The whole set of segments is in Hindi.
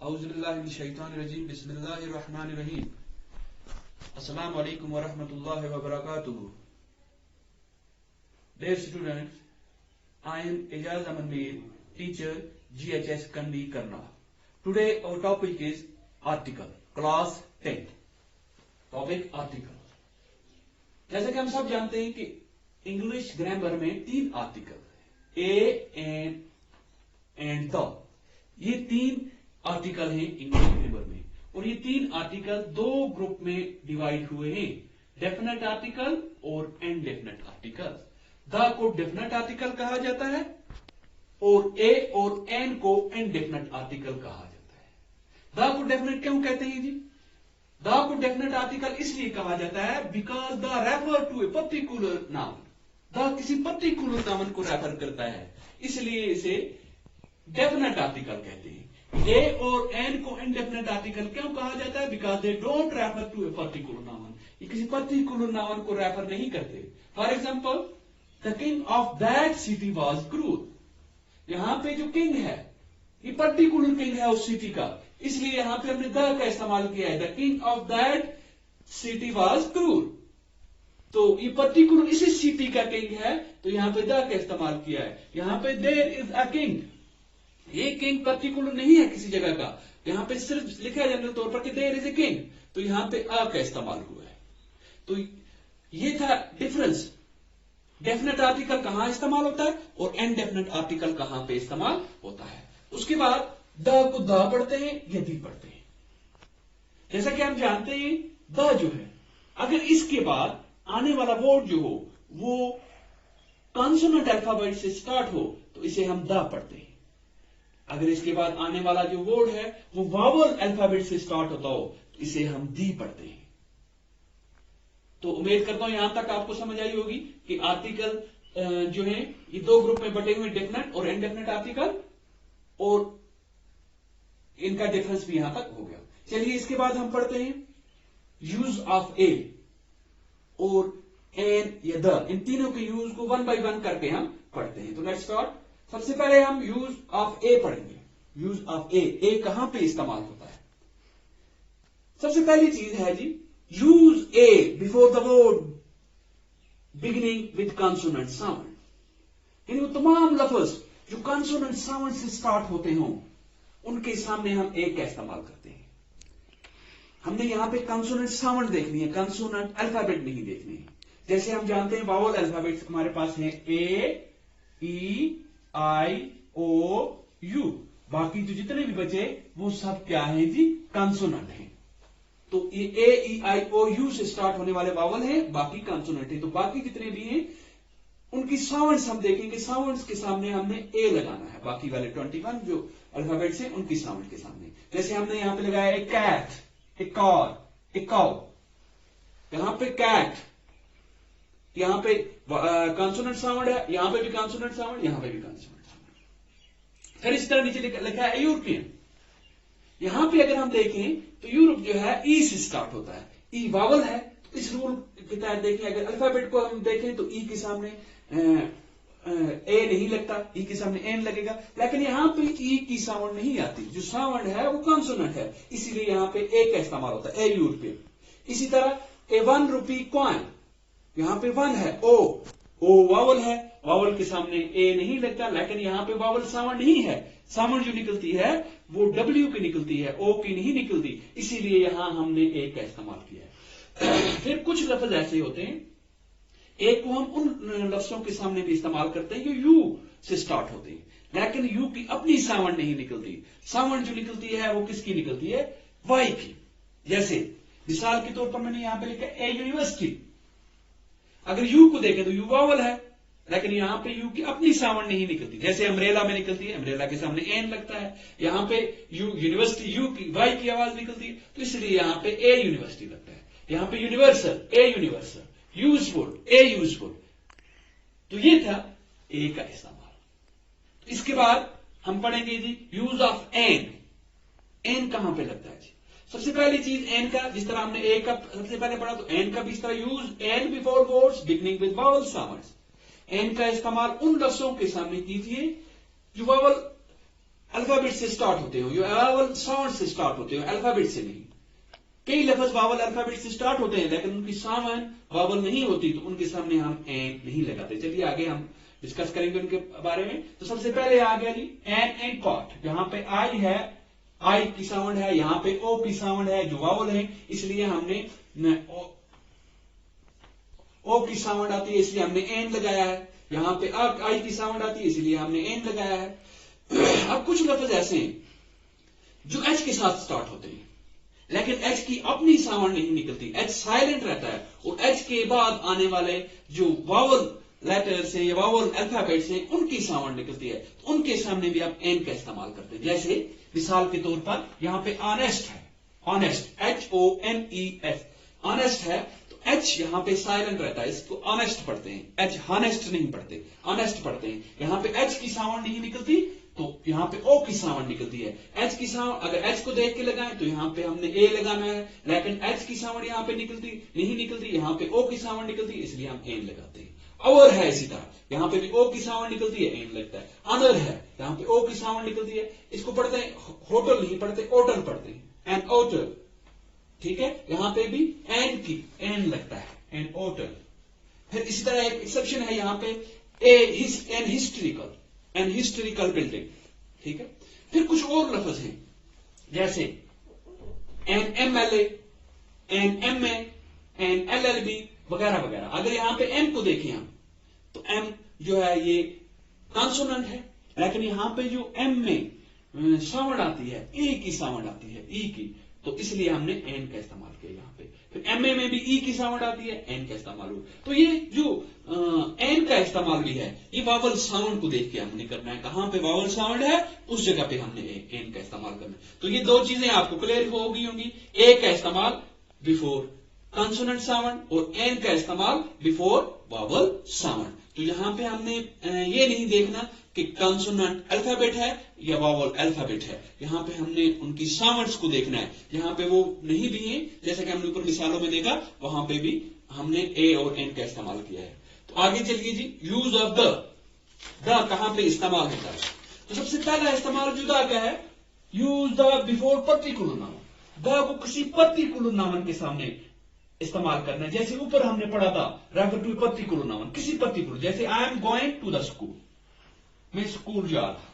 औज़ुबिल्लाहिमिनश्शैतानिर्रजीम बिस्मिल्लाहिर्रहमानिर्रहीम अस्सलामु अलैकुम व रहमतुल्लाहि व बरकातुहू। Dear students, I am Ijaz Aman Mir, teacher GHS Kandi Karna. Today our topic is article, class 10. Topic article. जैसा कि हम सब जानते हैं कि इंग्लिश ग्रामर में 3 आर्टिकल ए एंड द, ये 3 आर्टिकल हैं इंग्लिश ग्रामर में, और ये 3 आर्टिकल 2 ग्रुप में डिवाइड हुए हैं, डेफिनेट आर्टिकल और इनडेफिनेट आर्टिकल। द को डेफिनेट आर्टिकल कहा जाता है और ए और एन को इनडेफिनेट आर्टिकल कहा जाता है। द को डेफिनेट क्यों कहते हैं जी? द को डेफिनेट आर्टिकल इसलिए कहा जाता है because the refer to a particular noun. The किसी पर्टिकुलर नाउन को रेफर करता है, इसलिए इसे डेफिनेट आर्टिकल कहते हैं। ए और एन को इनडेफिनेट आर्टिकल क्यों कहा जाता है? Because they don't refer to a particular noun. ये किसी पर्टिकुलर नाउन को रेफर नहीं करते। For example, the king of that city was क्रूर। यहां पे जो किंग है ये पर्टिकुलर किंग है उस सिटी का, इसलिए यहां पे हमने द का इस्तेमाल किया है। The king of that city was क्रूर, तो ये पर्टिकुलर इसी सिटी का किंग है, तो यहां पे द का इस्तेमाल किया है। यहां पे देयर इज अ किंग, ये किंग पर्टिकुलर नहीं है किसी जगह का, यहां पे सिर्फ लिखा है जनरल तौर पर कि देयर इज ए किंग, तो यहां पे अ का इस्तेमाल हुआ है। तो ये था डिफरेंस, डेफिनेट आर्टिकल कहां इस्तेमाल होता है और इनडेफिनेट आर्टिकल कहां पे इस्तेमाल होता है। उसके बाद द को द पढ़ते हैं या दी पढ़ते हैं। जैसा कि हम जानते हैं द जो है, अगर इसके बाद आने वाला वर्ड जो हो वो कॉन्सोनेंट अल्फाबेट से स्टार्ट हो तो इसे हम द पढ़ते हैं। अगर इसके बाद आने वाला जो वर्ड है वो वावल अल्फाबेट से स्टार्ट होता हो तो इसे हम दी पढ़ते हैं। तो उम्मीद करता हूं यहां तक आपको समझ आई होगी कि आर्टिकल जो है ये 2 ग्रुप में बटे हुए, डेफिनेट और इनडेफिनेट आर्टिकल, और इनका डिफरेंस भी यहां तक हो गया। चलिए इसके बाद हम पढ़ते हैं यूज ऑफ ए और एन या द, इन तीनों के यूज को 1 बाय 1 करके हम पढ़ते हैं। तो लेट्स स्टार्ट। सबसे पहले हम यूज ऑफ ए पढ़ेंगे। यूज ऑफ ए कहां पे इस्तेमाल होता है? सबसे पहली चीज है जी, use a before the word beginning with consonant sound. यानी वो तमाम लफ्ज जो कॉन्सोनेंट साउंड से स्टार्ट होते हों उनके सामने हम ए का इस्तेमाल करते हैं। हमने यहां पे कॉन्सोनेंट साउंड देखनी है, कॉन्सोनेंट अल्फाबेट नहीं देखनी है। जैसे हम जानते हैं वावल अल्फाबेट हमारे पास है ए, ई, आई, ओ, यू, बाकी जो जितने भी बचे वो सब क्या है जी? कॉन्सोनेंट है। तो ये ए, ई, आई, ओ, यू से स्टार्ट होने वाले वावल हैं, बाकी कॉन्सोनेंट है। तो बाकी जितने भी हैं उनकी साउंड्स हम देखेंगे, साउंड्स के सामने हमने ए लगाना है। बाकी वाले 21 जो अल्फाबेट्स हैं उनकी साउंड के सामने, जैसे हमने यहां पे लगाया a cat, a car, a cow, यहां पे कैट, यहां पे कॉन्सोनेंट साउंड है, यहां पे भी कॉन्सोनेंट साउंड, यहां पे भी कॉन्सोनेंट साउंड। फिर इस तरह नीचे लिखा है यूरोपियन। यहां पे अगर हम देखें तो यूरोप जो है ई से स्टार्ट होता है, ई वावल है, तो इस रूल के तहत देखें, अगर अल्फाबेट को हम देखें तो ई के सामने ए नहीं लगता, ई के सामने एन लगेगा, लेकिन यहां पे ई की साउंड नहीं आती, जो साउंड है वो कॉन्सोनेंट है, इसीलिए यहां पे ए का इस्तेमाल होता है, ए यूरोपियन। इसी तरह ए 1 रुपी कॉइन, यहां पे 1 है, ओ वावल है, वावल के सामने ए नहीं लगता, लेकिन यहां पे वावल साउंड नहीं है, साउंड जो निकलती है वो डब्ल्यू की निकलती है, ओ की नहीं निकलती, इसीलिए यहां हमने ए का इस्तेमाल किया है। फिर कुछ लफ्ज ऐसे होते हैं, ए को हम उन लफ्जों के सामने भी इस्तेमाल करते हैं जो यू से स्टार्ट होते हैं, लेकिन यू की अपनी साउंड नहीं निकलती। साउंड जो निकलती है वो किसकी निकलती है? वाई की। जैसे मिसाल के तौर पर मैंने यहां पे लिखा ए यूनिवर्सिटी, अगर यू को देखें तो यू वावल है, लेकिन यहां पे यू की अपनी साउंड नहीं निकलती। जैसे अम्ब्रेला में निकलती है, अम्ब्रेला के सामने एन लगता है, यहां पे यू यूनिवर्सिटी, यू की वाई की आवाज निकलती है, तो इसलिए यहां पे ए यूनिवर्सिटी लगता है। यहां पे universal, a universal, useful, A useful. तो ये था ए का इस्तेमाल। इसके बाद हम पढ़ेंगे जी यूज ऑफ एन। एन कहां पे लगता है जी? सबसे पहली चीज एन का, जिस तरह हमने ए का सबसे पहले पढ़ा, तो एन का भी इस तरह use an before words beginning with vowel sounds. An का इस्तेमाल उन लफ्जों के सामने कीजिए जो वावल अल्फाबेट से स्टार्ट होते हो, ये वावल साउंड से स्टार्ट होते हो, अल्फाबेट से नहीं। कई लफ्ज वावल अल्फाबेट से स्टार्ट होते हैं लेकिन उनकी साउंड वावल नहीं होती, तो उनके सामने हम एन नहीं लगाते। चलिए आगे हम डिस्कस करेंगे उनके बारे में। तो सबसे पहले आ गया जी एन एंड कॉट। यहाँ पे आई है, आई की साउंड है, यहाँ पे ओ की साउंड है जो वावल है, इसलिए हमने ओ की साउंड आती है इसलिए हमने एन लगाया है। यहाँ पे आई की साउंड आती है इसलिए हमने एन लगाया है। अब कुछ लफ्ज ऐसे हैं जो एच के साथ स्टार्ट होते हैं लेकिन एच की अपनी साउंड नहीं निकलती, एच साइलेंट रहता है और एच के बाद आने वाले जो वावल लेटर्स हैं या वावल अल्फाबेट्स हैं उनकी साउंड निकलती है, तो उनके सामने भी आप एन का इस्तेमाल करते हैं। जैसे मिसाल के तौर पर यहाँ पे ऑनेस्ट है, ऑनेस्ट HONEST, ऑनेस्ट है तो एच यहाँ पे साइलेंट रहता है, इसको ऑनेस्ट पढ़ते हैं, एच हॉनेस्ट नहीं पढ़ते, ऑनेस्ट पढ़ते हैं। यहाँ पे एच की साउंड नहीं निकलती तो यहाँ पे ओ की साउंड निकलती है। एच की साउंड अगर एच को देख के लगाएं तो यहाँ पे हमने ए लगाना है, लेकिन एच की साउंड यहाँ पे नहीं निकलती, यहाँ पे ओ की साउंड निकलती है इसलिए हम एन लगाते हैं। अवर है इसी तरह, यहाँ पे भी ओ की साउंड निकलती है एन लगता है। अनर है, यहाँ पे ओ की साउंड निकलती है, इसको पढ़ते हैं होटल नहीं पढ़ते, ओटल पढ़ते हैं, एन ओटल। ठीक है, यहाँ पे भी एन लगता है, एन ओटल। फिर इसी तरह एक एक्सेप्शन है यहाँ पे एन हिस्टोरिकल बिल्डिंग। ठीक है, फिर कुछ और लफ्ज हैं जैसे an MLA, an MA, an LLB वगैरह वगैरह। अगर यहाँ पे एम को देखें हम तो एम जो है ये कॉन्सोनेंट है, लेकिन यहाँ पे जो एम में साउंड आती है ए की साउंड आती है, ई की, तो इसलिए हमने एन का इस्तेमाल किया यहाँ पे। फिर एमए में भी ई की साउंड आती है, एन का इस्तेमाल हुआ। तो ये जो एन का इस्तेमाल भी है ये वावल साउंड को देख के हमने करना है, कहां पे वावल साउंड है उस जगह पे हमने एन का इस्तेमाल करना है। तो ये दो चीजें आपको क्लियर हो गई होंगी, ए का इस्तेमाल बिफोर कॉन्सोनेंट साउंड और एन का इस्तेमाल बिफोर वावल साउंड। तो यहां पे हमने ये नहीं देखना कि कॉन्सोनेंट अल्फाबेट है या वावल अल्फाबेट है, यहां पे हमने उनकी साउंड्स को देखना है। यहां पे वो नहीं भी है, जैसा कि हमने ऊपर मिसालों में देखा, वहां पे भी हमने ए और एन का इस्तेमाल किया है। तो आगे चलिए जी, यूज ऑफ द कहां पे इस्तेमाल होता है। तो सबसे पहला इस्तेमाल जो द का है, use the before particular noun. The को किसी पर्टिकुलर नाउन के सामने इस्तेमाल करना है। जैसे ऊपर हमने पढ़ा था रेफर टू पर्टिकुलर नाउन, किसी पर्टिकुलर, जैसे I am going to the school, मैं स्कूल जा रहा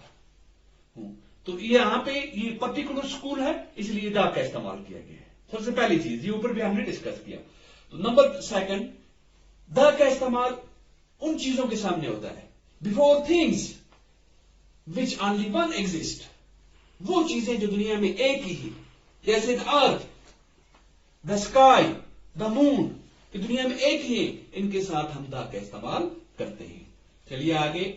हूं, तो यहां पे ये पर्टिकुलर स्कूल है इसलिए द का इस्तेमाल किया गया है। सबसे पहली चीज ये ऊपर भी हमने डिस्कस किया। तो नंबर सेकंड, द का इस्तेमाल उन चीजों के सामने होता है before things which only one exist, वो चीजें जो दुनिया में एक ही है, जैसे the earth, the sky, the moon, कि दुनिया में एक ही है, इनके साथ हम द का इस्तेमाल करते हैं। चलिए आगे,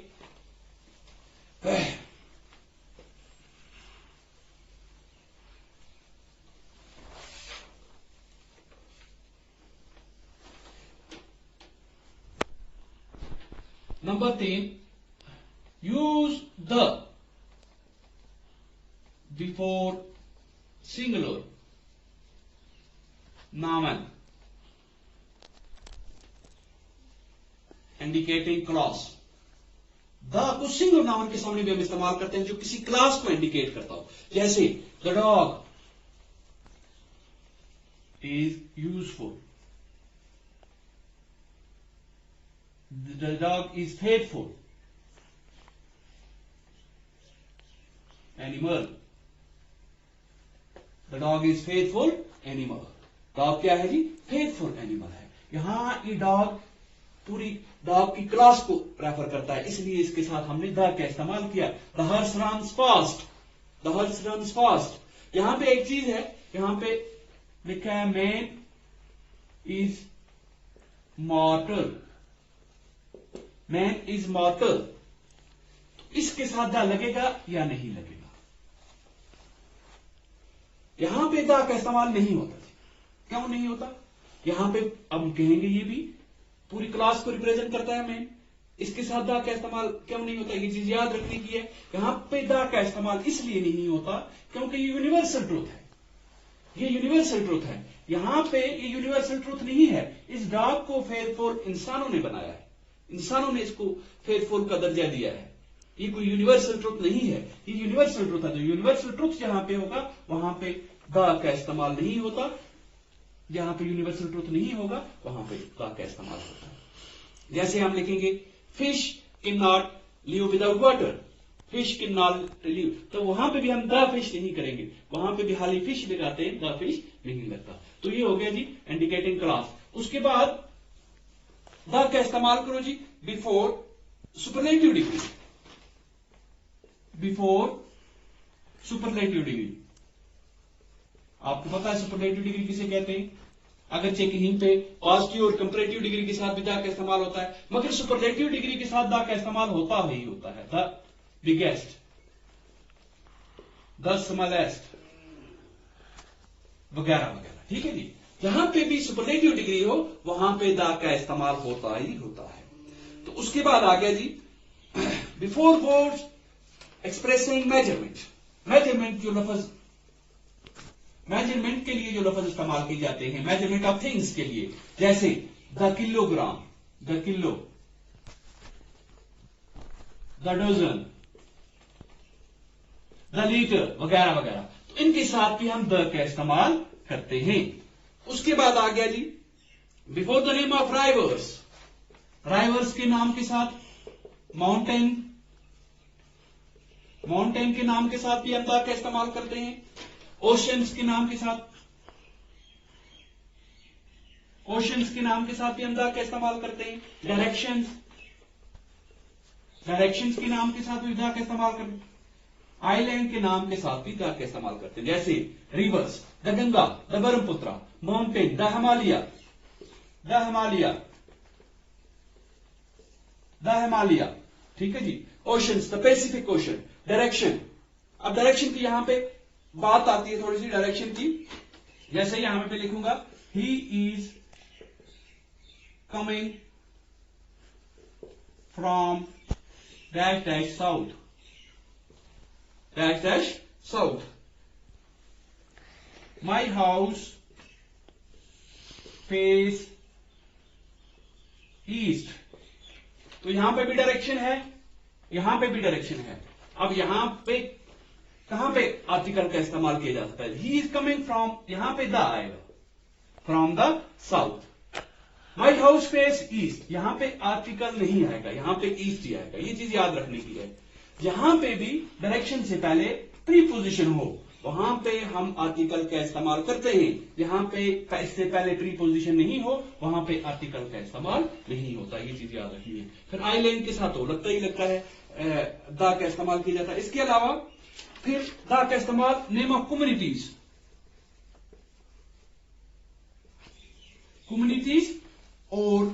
number 3, use the before singular noun indicating class. The को सिंगुलर नाउन के सामने भी हम इस्तेमाल करते हैं जो किसी क्लास को इंडिकेट करता हो। जैसे the dog is useful, the dog is faithful, animal, the dog is faithful animal. Dog क्या है जी? फेथफुल एनिमल है। यहां ये डॉग पूरी डॉग की क्लास को रेफर करता है, इसलिए इसके साथ हमने द का इस्तेमाल किया। The horse runs fast, the horse runs fast. यहां पे एक चीज है, यहां पे लिखा है मैन इज मॉर्टल, मैन इज मॉर्टल, तो इसके साथ द लगेगा या नहीं लगेगा? यहां पे द का इस्तेमाल नहीं होता। क्यों नहीं होता? यहां पे हम कहेंगे ये भी पूरी क्लास को रिप्रेजेंट करता है मैन, इसके साथ द का इस्तेमाल क्यों नहीं होता? ये चीज याद रखने की है। यहां पे द का इस्तेमाल इसलिए नहीं होता क्योंकि ये यूनिवर्सल ट्रूथ है, ये यूनिवर्सल ट्रूथ है। यहां पे ये यूनिवर्सल ट्रूथ नहीं है। इस डॉग को फेथफुल इंसानों ने बनाया है, इंसानों ने इसको फेथफुल का दर्जा दिया है। ये कोई यूनिवर्सल ट्रुथ नहीं है, ये यूनिवर्सल ट्रुथ है। तो यूनिवर्सल ट्रुथ जहां पे होगा वहां पे द का इस्तेमाल नहीं होता, जहां पे यूनिवर्सल ट्रुथ नहीं होगा वहां पे द का इस्तेमाल होता है। जैसे हम लिखेंगे fish can not live without water, fish can not live, तो वहां पे भी हम द फिश नहीं करेंगे, वहां पे भी खाली फिश लगाते हैं, द फिश नहीं लगता। तो ये हो गया जी इंडिकेटिंग क्लास। उसके बाद द का इस्तेमाल करो जी before superlative degree, before superlative degree. आपको पता है सुपरलेटिव डिग्री किसे कहते हैं? अगर चेक कहीं पे पॉजिटिव और कंपैरेटिव डिग्री के साथ भी द का इस्तेमाल होता है, मगर सुपरलेटिव डिग्री के साथ द का इस्तेमाल होता ही होता है। द बिगेस्ट, द स्मॉलेस्ट वगैरह वगैरह, ठीक है जी। जहां पे भी सुपरलेटिव डिग्री हो वहां पे द का इस्तेमाल होता ही होता है। तो उसके बाद आ गया जी before words expressing measurement. Measurement जो लफ्ज, मेजरमेंट के लिए जो लफ्ज इस्तेमाल किए जाते हैं, मेजरमेंट ऑफ थिंग्स के लिए, जैसे the kilogram, the kilo, the dozen, the litre वगैरह वगैरह, तो इनके साथ भी हम द का इस्तेमाल करते हैं। उसके बाद आ गया जी बिफोर द नेम ऑफ राइवर्स, राइवर्स के नाम के साथ, माउंटेन, माउंटेन के नाम के साथ भी हम द का इस्तेमाल करते हैं। ओशंस के नाम के साथ, ओशंस के नाम के साथ भी हम द का इस्तेमाल करते हैं। डायरेक्शंस, डायरेक्शंस के नाम के साथ भी द का इस्तेमाल करते हैं। आइलैंड के नाम के साथ भी द का इस्तेमाल करते हैं, जैसे rivers, the Ganga, the Brahmaputra, mountain, the Himalaya, the Himalaya, the Himalaya, ठीक है जी। Oceans, the Pacific Ocean. Direction, अब डायरेक्शन की यहां पे बात आती है थोड़ी सी डायरेक्शन की, जैसे यहां पे लिखूंगा he is coming from dash dash south, dash dash south, my house face east. तो यहां पे भी डायरेक्शन है, यहां पे भी डायरेक्शन है। अब यहां पे कहां पे आर्टिकल का इस्तेमाल किया जा सकता है? ही इज कमिंग फ्रॉम, यहां पे द आएगा, from the south. My house face east, यहां पे आर्टिकल नहीं आएगा, यहां पे ईस्ट ही आएगा। ये चीज याद रखने की है। जहां पे भी डायरेक्शन से पहले प्रीपोजिशन हो वहां पे हम आर्टिकल का इस्तेमाल करते हैं, जहां पे इससे पहले प्रीपोजिशन नहीं हो वहां पे आर्टिकल का इस्तेमाल नहीं होता। ये चीज याद रखनी है। फिर आइलैंड के साथ हो लगता ही लगता है द का इस्तेमाल किया जाता है। इसके अलावा फिर द का इस्तेमाल नेम ऑफ कम्युनिटीज, कम्युनिटीज और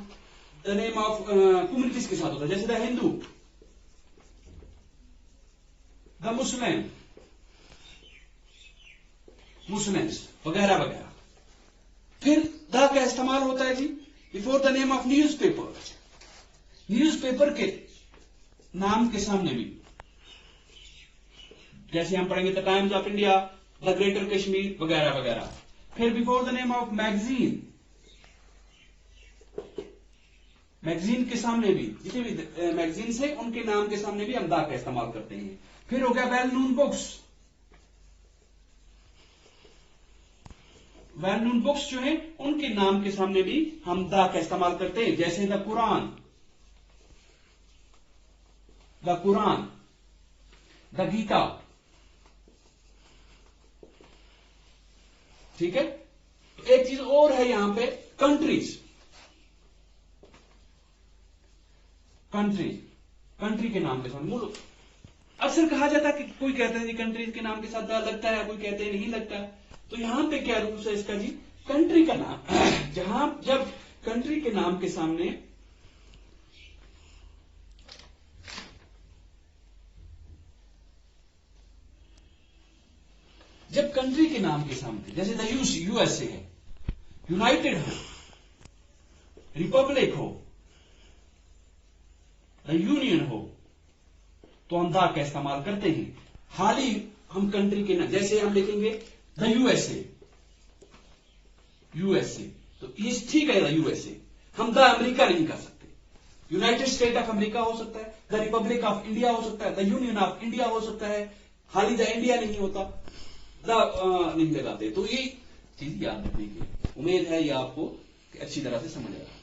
द नेम ऑफ कम्युनिटीज के साथ होता है, जैसे the Hindu, the Muslim, Muslims वगैरह वगैरह। फिर द का इस्तेमाल होता है जी before the name of newspaper, newspaper के नाम के सामने भी, जैसे हम पढ़ेंगे the Times of India, the Greater Kashmir वगैरह वगैरह। फिर before the name of magazine, magazine के सामने भी, जितने भी मैगजीन है उनके नाम के सामने भी हम द का इस्तेमाल करते हैं। फिर हो गया well known books, well known books जो है उनके नाम के सामने भी हम द का इस्तेमाल करते हैं, जैसे the Quran, the Quran, the Gita, ठीक है। तो एक चीज और है यहां पे, कंट्रीज, कंट्री, कंट्री के नाम के साथ मुल्क। अक्सर कहा जाता है कि कोई कहते हैं जी कंट्रीज के नाम के साथ द लगता है, कोई कहते हैं नहीं लगता। तो यहां पे क्या रूल्स है इसका जी, कंट्री का नाम जहां जब कंट्री के नाम के सामने जब कंट्री के नाम के सामने जैसे द यूएसए है, यूनाइटेड हो, रिपब्लिक हो, द यूनियन हो, तो हम द का इस्तेमाल करते हैं। हाल ही हम कंट्री के नाम, जैसे हम लिखेंगे द यूएसए, यूएसए, तो ये ठीक है द यूएसए, हम द अमेरिका नहीं कर सकते। यूनाइटेड स्टेट ऑफ अमेरिका हो सकता है, द रिपब्लिक ऑफ इंडिया हो सकता है, द यूनियन ऑफ इंडिया हो सकता है, खाली द इंडिया नहीं होता, नहीं लगाते। तो ये चीज याद रखने की उम्मीद है, ये आपको अच्छी तरह से समझ आएगा।